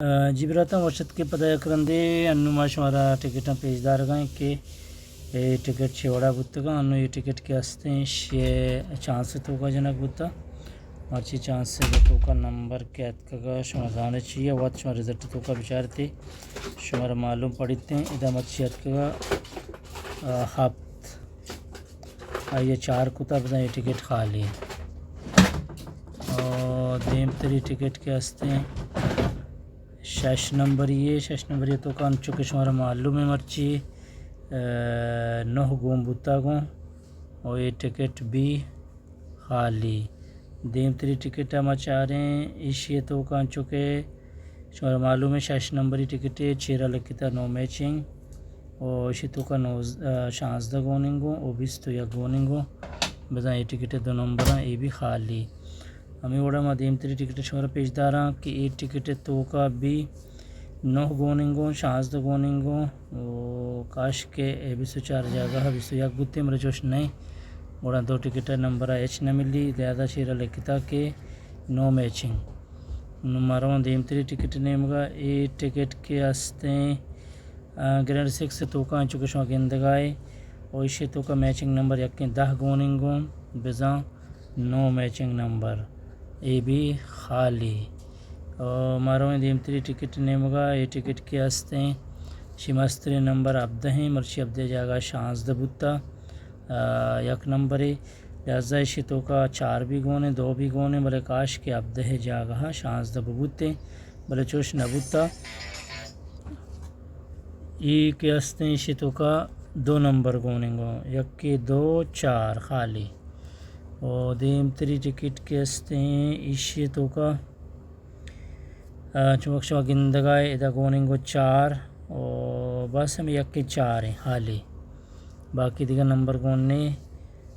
جی براتم ورشد کے پتہ کرندے انو ماشمارا ٹکٹ پیجدار گئیں کہ ٹکٹ چھوڑا بتگا انو یہ ٹکٹ کے ہستے چانس تو کا جنک بتا مرچی چانس سے تو کا نمبر کے اتکا شما دانے چاہیے وقت شما رزلٹ تو کا بچارتے شمارا معلوم پڑھتے ہیں ادا مرچی اتکا ہفت آئیے 4 کتا بزن یہ ٹکٹ خالی اور دیم تری ٹکٹ کے ہستے ہیں 6 نمبر یہ تو کان چکے شمارا معلوم ہے مرچی 9 گون بتا گون اور یہ ٹکٹ بھی خالی دیم تری ٹکٹ ہم چاہ رہے ہیں یہ تو کان چکے شمارا معلوم ہے 6 نمبری ٹکٹ ہے 6 لکھتا نو میچنگ اور اسی تو کا 16 گوننگو اور 21 گوننگو بزن یہ ٹکٹ 2 نمبر ہیں یہ بھی خالی ہمیں وڑا ما دیم تری ٹکٹ شمارا پیش داراں کہ یہ ٹکٹ تو کا بھی 9 گوننگو 16 گوننگو کاش کے 24 جاگہ 21 بوتے مرے چوش نہیں وڑا 2 ٹکٹ نمبر ایچ نہ ملی زیادہ شیرہ لکھتا کہ نو میچنگ نماروں دیم تری ٹکٹ نیمگا یہ ٹکٹ کے ہستیں گرینڈ 6 تو کا چکے شما گندگائے اور اسی تو کا میچنگ نمبر 10 گوننگو بزاں 9 میچنگ نمبر یہ بھی خالی اور ماروں دیم تری ٹکٹ نیمگا یہ ٹکٹ کے ہستیں شمستری نمبر 17 مرچی عبدے جاگا 16 بوتا 1 نمبر لہذا اسی تو کا 4 بھی گونے 2 بھی گونے بلے کاش کے عبدے جاگا 16 بوتے بلے چوش نہ بوتا ای کے ہستیں اسی تو کا 2 نمبر گوننگو 1 2 4 خالی اور دیم تری ٹکٹ کے ہستیں اسی تو کا چمک شما گندگائے ادا گوننگو 4 اور بس ہمیں 1 4 ہیں خالی باقی دیگر نمبر گوننے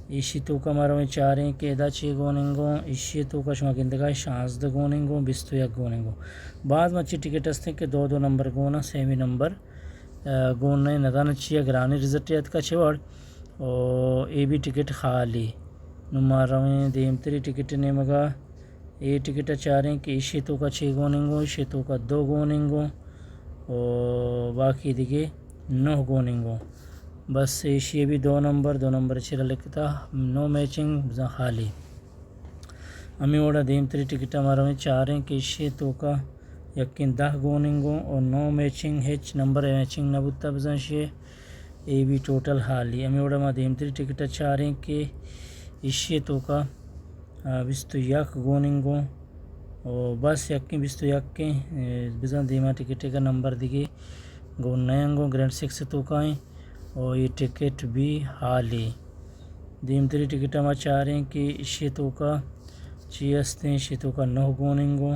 اسی تو کا مارا میں 4 ہیں کہ ادا 6 گوننگو اسی تو کا شما گندگائے 16 گوننگو 21 گوننگو بعد مچی ٹکٹ ہستیں کہ 2 نمبر گونا سیمی نمبر گوننے ندان چیا گرانی رزلٹ کا چھوڑ اور یہ بھی ٹکٹ خالی نمارا میں دیم تری ٹکٹ نیمگا یہ ٹکٹ چاہ رہے ہیں کہ اسی تو کا 6 گوننگو اسی تو کا 2 گوننگو اور باقی دیگے 9 گوننگو بس اسی بھی 2 نمبر چھرا لکھتا 9 میچنگ بزا خالی ہمیں وڑا دیم تری ٹکٹ ہمارا میں چاہ رہے ہیں کہ اسی تو کا 10 گوننگو اور 9 میچنگ ہیچ نمبر میچنگ نبوتا بزا شے یہ بھی ٹوٹل خالی ہمیں وڑا ما دیم تری ٹکٹ چاہ رہے ہیں کہ اسی تو کا 21 گوننگو اور بس 21 بزن دیما ٹکٹ کا نمبر دیگے گون نیانگو گرینڈ 6 تو کا ہیں اور یہ ٹکٹ بھی خالی دیم تری ٹکٹ ہم چاہ رہے ہیں کہ اسی تو کا 6 ہستیں اسی تو کا 9 گوننگو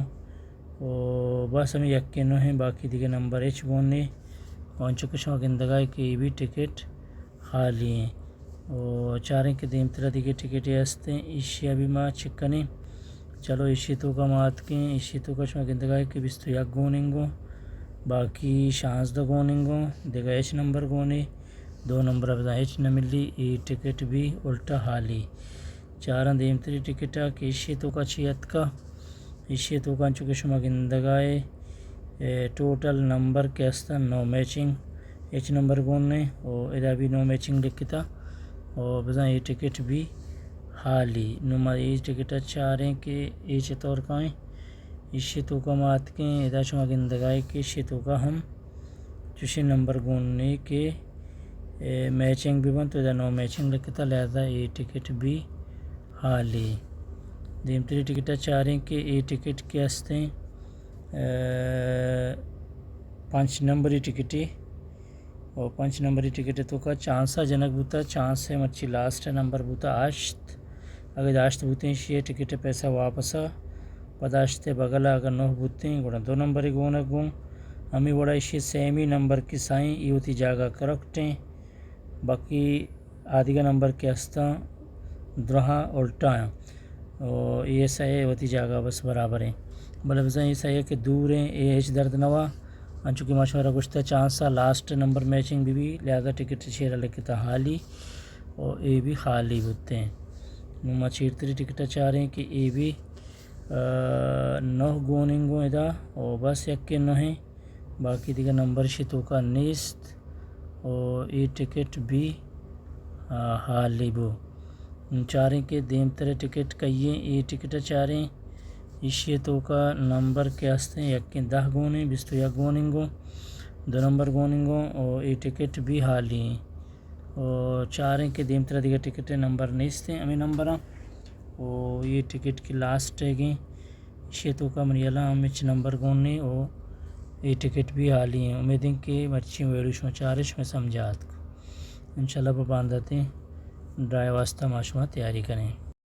اور بس ہمیں 9 ہیں باقی دیگے نمبر ایچ گوننے اور چکے شما گندگائے کہ یہ بھی ٹکٹ خالی ہیں اور چاہ رہے ہیں کہ دیم ترہ دیگے ٹکٹ ہستیں اسی ابھی ما چکنے چلو اسی تو کا مات کے اسی تو کا شما گندگائے کہ 21 گوننگو باقی 16 گوننگو دیگا ایچ نمبر گونے 2 نمبر اب ایچ نہ ملی یہ ٹکٹ بھی الٹا خالی چارہ دیم تری ٹکٹ کہ اسی تو کا 6 کا اسی تو کا چکے شما گندگائے ٹوٹل نمبر کے ہستا 9 میچنگ ایچ نمبر گونے اور ادا بھی 9 میچنگ لکھتا اور بزا یہ ٹکٹ بھی خالی نما یہ ٹکٹ چاہ رہے ہیں کہ ایچ طور کا ہیں اسی تو کا مات کے ادا شما گندگائے کہ اسی تو کا ہم چوشی نمبر گوننے کے میچنگ بھی بن تو ادا 9 میچنگ لکھتا لہذا یہ ٹکٹ بھی خالی دیم تری ٹکٹ چاہ رہے ہیں کہ یہ ٹکٹ کے ہستیں 5 نمبری ٹکٹی اور 5 نمبری ٹکٹ تو کا چانسا جنک بوتا چانس ہے مرچی لاسٹ نمبر بوتا آشت اگر آشت بوتے ہیں یہ ٹکٹ پیسہ واپسا پداشتے بغلا اگر 9 بوتے ہیں گوڑا 2 نمبری گونا گون ہمیں وڑا اسی سیمی نمبر کی سائیں یہ ہوتی جاگہ کرکٹیں باقی آدھگا نمبر کے ہستا درہا الٹا ہیں اور یہ صحیح ہوتی جاگہ بس برابر ہیں بلے بزن یہ صحیح ہے کہ دور ہیں اے ایچ درد نوا چونکہ مشورہ گشتہ چانسا لاسٹ نمبر میچنگ بھی لہذا ٹکٹ شیرہ لکھتا خالی اور اے بھی خالی ہوتے ہیں نما چیر تری ٹکٹ چاہ رہے ہیں کہ اے بھی 9 گوننگو ادا اور بس یک کے 9 باقی دیگر نمبر شتو کا نیست اور ای ٹکٹ بھی حالی بو چاریں کے دیم ترے ٹکٹ کئیے ای ٹکٹ چاریں اشی تو کا نمبر کے ہستے یک کے 10 گونے 21 گوننگو 2 نمبر گوننگو اور ای ٹکٹ بھی حالی ہیں اور چاریں کے دیم ترے دیگر ٹکٹ نمبر نیستے ہمیں نمبراں اور یہ ٹکٹ کی لاسٹ ہے گئیں اشی تو کا منیلا ہمیں نمبر گونے اور یہ ٹکٹ بھی حالی ہیں امیدیں کہ مرچی ویڈیوش میں چارش میں سمجھات کو انشاءاللہ باندھتے ڈرائی واسطہ معاشمہ تیاری کریں.